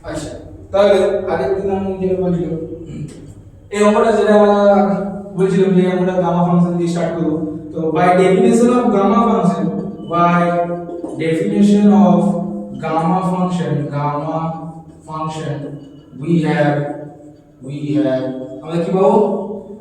আচ্ছা, তাহলে আগের দিন আমি যেটা বলছিলাম এই অঙ্কটা যেটা বলছিলাম যে আমরা গামা ফাংশন দিয়ে স্টার্ট করব। তো by definition of gamma function, by definition of gamma function we have আমরা কি পাবো?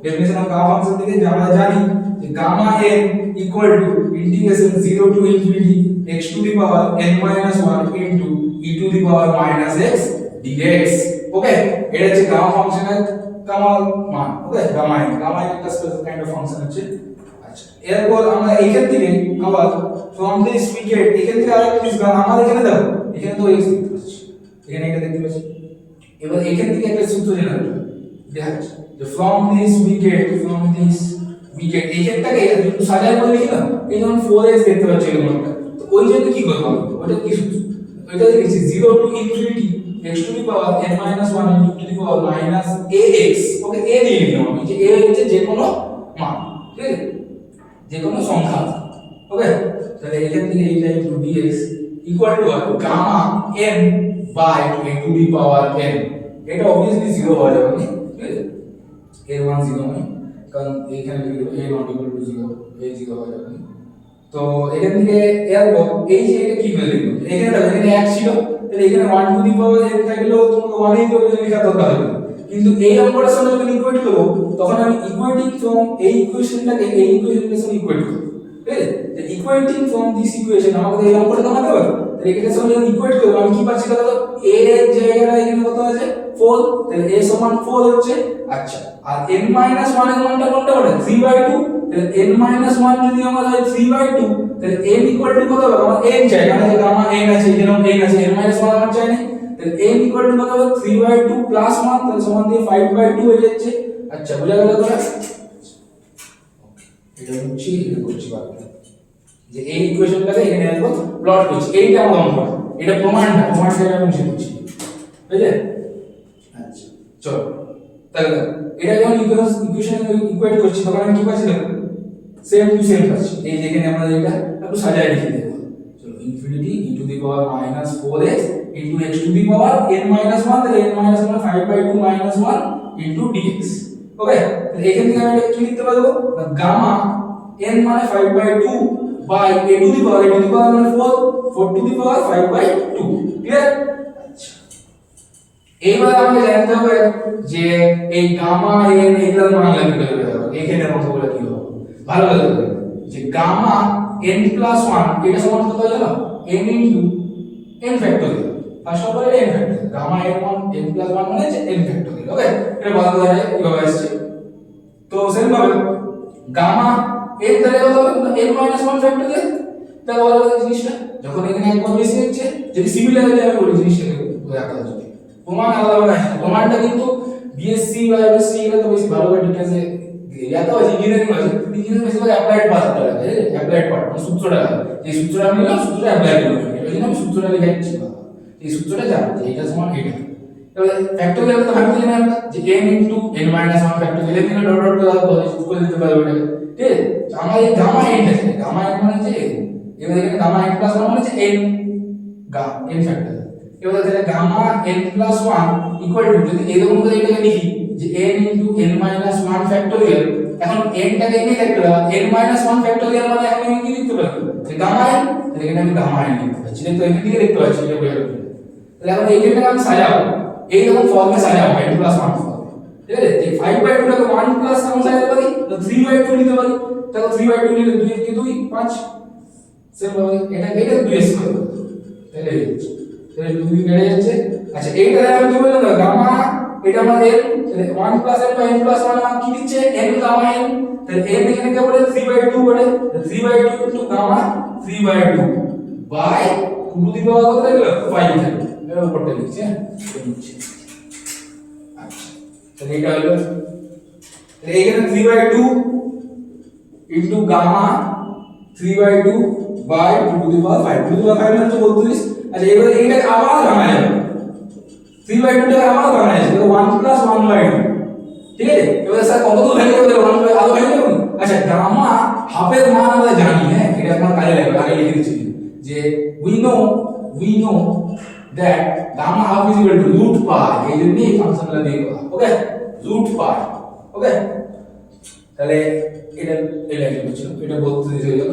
ডেফিনেশন অফ গামা ফাংশন থেকে যে আমরা জানি যে gamma n equal to integration 0 to infinity x to the power n minus 1 into e to the power minus x dx। Okay, এটা হচ্ছে গামা ফাংশনের গামা মান। ওকে, গামা n একটা স্পেশাল কাইন্ড অফ ফাংশন আছে। আচ্ছা, এরপর আমরা এইখান থেকে আবার ফ্রম দিস উই গেট, এখান থেকে আরেকটা জিনিস আমাদের এখানে দেখো, এখানে তো x দেখতে পাচ্ছি, এখানে এটা দেখতে পাচ্ছি। এবার এখান থেকে একটা সূত্র জেনারেট হবে, দেখা যাচ্ছে যে ফ্রম দিস উই গেট এখানটাকে একটু সাজায় বলে লিখি না, এই যেমন 4x দেখতে পাচ্ছি এরকম একটা, তো ওই জন্য কি করব আমি, ওটা কি সূত্র, ওইটা লিখছি 0 to infinity x to the power n minus 1 into two the power minus ax। Okay, a দিয়ে লিখলাম আমি, যে a হচ্ছে যে কোনো মান, ঠিক আছে, যে কোনো সংখ্যা। ওকে, তাহলে এখান থেকে এইটা into dx equal to gamma n by a to the power n। এটা obviously 0 হয়ে যাবে, ঠিক আছে, a1 0 নয়, কারণ এখানে লিখে দেব a not equal to 0, a 0 হয়ে যাবে। তো এখান থেকে এরপর এই যে এটা কি করে লিখব, এখানে দেখো এখানে 1 ছিল, তাহলে এখানে 1 টু দি পাওয়ার n থাকলেও তোমাকে 1 এই করে লেখা দরকার হবে, কিন্তু এই অঙ্কটার সঙ্গে যখন ইকুয়েট করব তখন আমি ইকুয়েটিং ফ্রম এই ইকুয়েশনটাকে এই ইকুয়েশনের সঙ্গে ইকুয়েট করব, ঠিক আছে। তো ইকুয়েটিং ফ্রম দিস ইকুয়েশন আমাকে এই অঙ্কটা দেখাতে হবে, তাহলে এটার সঙ্গে যখন ইকুয়েট করব আমি কি পাচ্ছি দেখো, a এর জায়গাটা এখানে কত আছে 4, তাহলে a সমান 4 হচ্ছে। আচ্ছা, আর n - 1 এর মানটা কোনটা বলে 3/2, তাহলে n - 1 যদি আমার হয় 3/2, তাহলে n ইকুয়াল টু কত হবে, আমার n চাই, মানে যে গামা n আছে, এখানে n আছে, n - 1 আমার চাই না, তাহলে n ইকুয়াল টু কত হবে 3/2 প্লাস 1, তাহলে সমান দিয়ে 5/2 হয়ে যাচ্ছে। আচ্ছা, বুঝা গেল তো? এটা হচ্ছে এটা করছি বাকি, যে এই ইকুয়েশনটাকে এখানে একবার প্লট করছি, এইটা আমার অঙ্ক, এটা প্রমাণটা আমি মুছে করছি, বুঝলে? আচ্ছা, চলো তাহলে এটা যখন ইকুয়েশন ইকুয়েট করছি তখন আমি কি পাচ্ছি দেখো, সেম টু সেম পাচ্ছি। এই যে এখানে আমরা এটা একটু সাজায় লিখে দেব, চলো infinity e to the power minus 4x into x to the power n minus 1, তাহলে n minus 1 5/2 minus 1 into dx। ওকে, তাহলে এখান থেকে আমি এটা কি লিখতে পারবো, গামা n মানে 5/2 বাই a টু দি পাওয়ার মানে 4 টু দি পাওয়ার 5/2, ক্লিয়ার? এইবার আমাকে জানতে হবে যে এই গামা n এগুলোর মান লাগবে এখানে অঙ্কগুলো কি হবে, ভালো লাগবে যে গামা n প্লাস 1 এটা সমান কত জানো, n into n factorial. First of all এটা n factorial, gamma n plus 1 মানে হচ্ছে n ফ্যাক্টরিয়াল। ওকে, এটা ভালো বোঝা যায় কিভাবে আসছে। তো সেম ভাবে গামা n তাহলে কত হবে, n মাইনাস 1 ফ্যাক্টরিয়াল। তাহলে ভালো লাগে জিনিসটা, যখন এখানে একবার বেশি হচ্ছে, যদি সিমিলারিটি আমি বলি জিনিসটাকে রাখা যায়, প্রমাণ আলাদা হয়, প্রমাণটা কিন্তু বিএসসি বা এমএসসি এগুলো তো বেশি ভালো করে ডিটেইলসে ইয়াতে আছে, ইঞ্জিনিয়ারিং আছে, ইঞ্জিনিয়ারিং বেশিরভাগ অ্যাপ্লাইড পার্টটা লাগে, অ্যাপ্লাইড পার্ট মানে সূত্রটা, এই সূত্রটা আমি নিলাম, সূত্রটা অ্যাপ্লাই করব, এই জন্য আমি সূত্রটা লিখে দিচ্ছি, এই সূত্রটা জানো যে এটা সমান এটা। এবারে ফ্যাক্টরিয়াল তো ভাবতে জানি আমরা যে n into n minus 1 factorial, এখানে ডট ডট করে দিতে পারবো এটা, ঠিক আছে। আমার এই গামা n আছে, গামা n মানে হচ্ছে এবার এখানে গামা n প্লাস 1 মানে হচ্ছে n ফ্যাক্টরিয়াল। এবার তাহলে gamma n plus 1 equal to, যদি এরকম করে এটাকে লিখি যে n into n minus 1 factorial, এখন n টাকে এনে লিখতে হবে, n মাইনাস 1 ফ্যাক্টরিয়াল মানে এখন আমি কি লিখতে পারবো, যে গামা n, তাহলে এখানে আমি গামা n লিখতে পারছি, তো এখান থেকে লিখতে পারছি, এটা বোঝা গেল। তাহলে এখন এইটাকে আমি সাজাবো এই রকম ফর্মে সাজাবো, n প্লাস 1 ফর্মে, ঠিক আছে। যে 5/2 টাকে 1 প্লাস কেমন সাজাতে পারি, তো 3/2 নিতে পারি, তাহলে 3/2 নিলে 2 এর কি 2 5, সেম ভাবে এটাকে 2s করে দেব, তাহলে এই হচ্ছে, তাহলে 2 কেটে যাচ্ছে। আচ্ছা, এইটা আমি কি বললাম, গামা এটা আমার n, তাহলে 1 প্লাস n বা n প্লাস 1 আমার কি দিচ্ছে, n গামা n, তাহলে n এখানে কি বলে 3/2 বলে, 3/2 into gamma 3/2 by 2 to the power কত থাকলো 5 থাকলো, এর উপরটা লিখছি, হ্যাঁ আচ্ছা, তাহলে এটা হলো, তাহলে এখানে 3/2 into gamma 3/2 by 2 to the power 5, 2 to the power 5 মানে 32। আচ্ছা, এবারে এইটাকে আবার ভাঙা যাবে, 3/2 টাকে আবার ভাঙা যাবে, তাহলে 1 প্লাস 1/2, ঠিক আছে। এবারে স্যার কত দূর ভেঙে যাবে, 1/2 আরো ভেঙে যাবে। আচ্ছা, গামা হাফের মান আমরা জানি, হ্যাঁ এটা আপনার কাজে লাগবে, আগে লিখে দিচ্ছি যে we know that gamma half is equal to root pi এই জন্য এই ফাংশনটা দিয়ে করা ওকে root pi ওকে তাহলে এটা এই লাইনটা হচ্ছে এটা 32 হয়ে গেল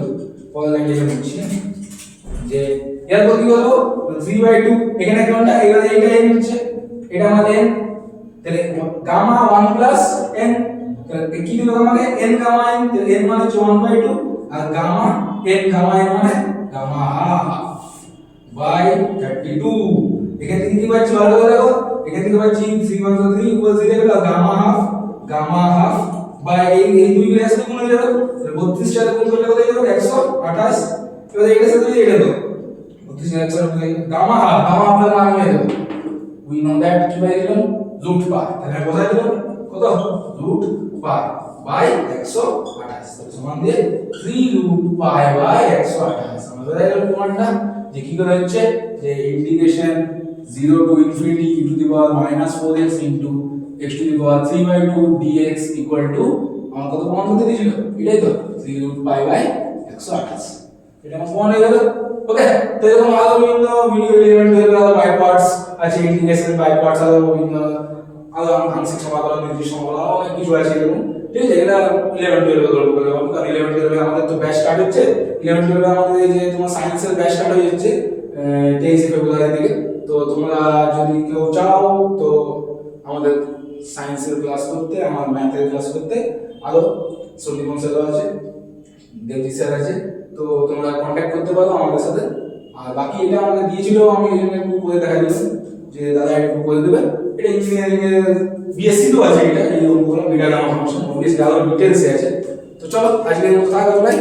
পরের লাইনটা এটা হচ্ছে যে এরপর কি হলো 3/2 এখানে কোনটা এইটা n হচ্ছে এটা আমাদের n তাহলে গামা 1 প্লাস n তাহলে কি দিল আমাকে n গামা n n মানে হচ্ছে 1/2 আর গামা n গামা n মানে গামা হাফ বাই 32 এখান থেকে কি পাচ্ছি ভালো করে দেখো এখান থেকে পাচ্ছি 3 ইকুয়াল 0 গামা হাফ বাই এই দুই গুলো একসাথে গুণ হয়ে যাবে তাহলে 32 সাথে গুণ করলে কত হয়ে যাবে 128 এবার এটার সাথে এটা দাও 32 এর সাথে গামা হাফ এর মান হয়ে যাবে we know that কি বাই দিলাম root pi তাহলে কোথায় দিলাম কত root pi বাই 128 তাহলে সমান দিয়ে 3 root pi বাই 128 আমরা ধরে গেল প্রমাণটা যে কি করে হচ্ছে যে integration 0 to infinity e to the power -4x into x to the power 3/2 dx equal to আমার কত প্রমাণ করতে দিয়েছিল এটাই তো 3 root pi বাই 128 এটা আমার প্রমাণ হয়ে গেল ওকে তো এরকম আরো বিভিন্ন ভিডিও এলিমেন্ট ধরে আরো বাই পার্টস আছে ইন্টিগ্রেশন বাই পার্টস আরো বিভিন্ন আরো আংশিক সমাকলন নির্দিষ্ট সমাকলন অনেক কিছু আছে এরকম ঠিক আছে এটা 11 12 গল্প করে কারণ 11 12 আমাদের তো ব্যাচ স্টার্ট হচ্ছে 11 12 আমাদের এই যে তোমার সায়েন্সের ব্যাচ স্টার্ট হয়ে যাচ্ছে 23 ফেব্রুয়ারি থেকে তো তোমরা যদি কেউ চাও তো আমাদের সায়েন্সের ক্লাস করতে আমার ম্যাথের ক্লাস করতে আরো সন্দীপন স্যার আছে দেবজি স্যার আছে তো তোমরা কন্টাক্ট করতে পারো আমাদের সাথে আর বাকি এটা আমাকে দিয়েছিল আমি এই জন্য একটু করে দেখা দিলাম যে দাদা একটু করে দেবে এটা ইঞ্জিনিয়ারিং এর বিএসসি তো আছে এটা এই রকম কোনো বিটা গামা ফাংশন অবভিয়াসলি আরো ডিটেইলস আছে তো চলো আজকের মতো থাক ভাই